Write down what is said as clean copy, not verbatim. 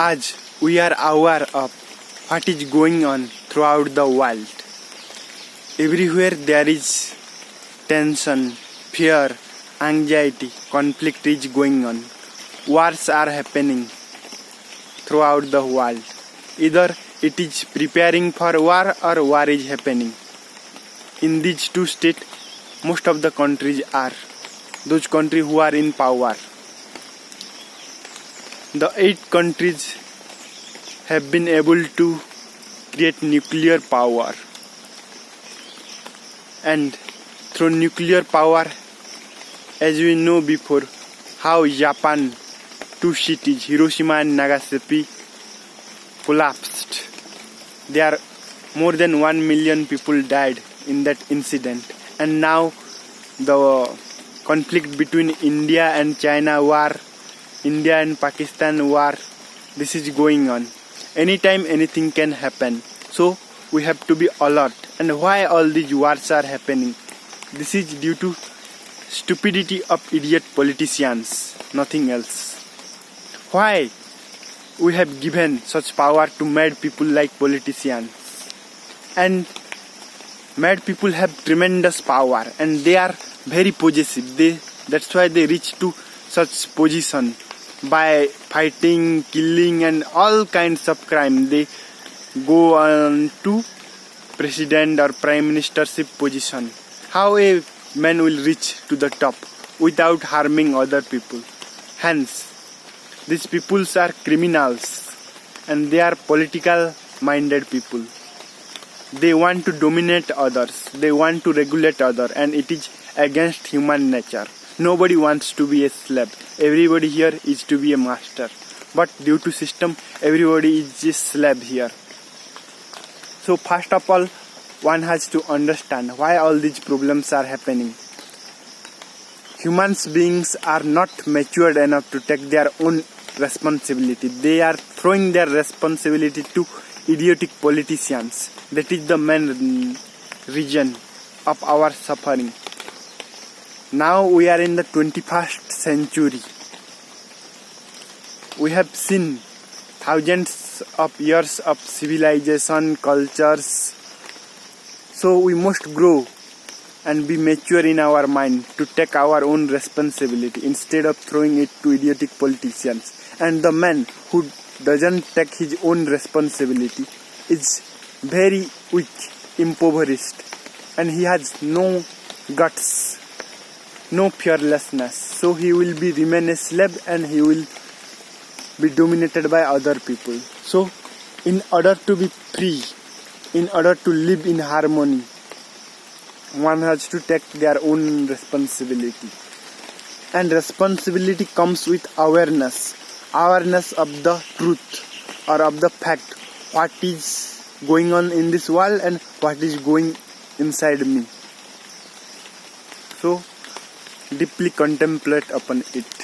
as we are aware of what is going on throughout the world. Everywhere there is tension, fear, anxiety, conflict is going on. Wars are happening throughout the world. Either it is preparing for war or war is happening. In these two states, most of the countries are those countries who are in power. The 8 countries have been able to create nuclear power, and through nuclear power, as we know before, how Japan, 2 cities, Hiroshima and Nagasaki, collapsed. There more than 1 million people died in that incident, and now the conflict between India and China war, India and Pakistan war, this is going on. Anytime anything can happen, so we have to be alert. And why all these wars are happening? This is due to stupidity of idiot politicians, nothing else. Why we have given such power to mad people like politicians? And mad people have tremendous power and they are very possessive. That's why they reach to such position by fighting, killing and all kinds of crime. They go on to president or prime ministership position. How a man will reach to the top without harming other people? Hence, these peoples are criminals and they are political minded people. They want to dominate others, they want to regulate others, and it is against human nature. Nobody wants to be a slave. Everybody here is to be a master. But due to system, everybody is a slave here. So first of all, one has to understand why all these problems are happening. Human beings are not matured enough to take their own responsibility. They are throwing their responsibility to idiotic politicians. That is the main reason of our suffering. Now we are in the 21st century. We have seen thousands of years of civilization, cultures. So we must grow and be mature in our mind to take our own responsibility instead of throwing it to idiotic politicians. And the man who doesn't take his own responsibility is very weak, impoverished, and he has no guts, no fearlessness. So he will remain a slave and he will be dominated by other people. So in order to be free, in order to live in harmony, one has to take their own responsibility. And responsibility comes with awareness of the truth or of the fact, what is going on in this world and what is going inside me. So deeply contemplate upon it.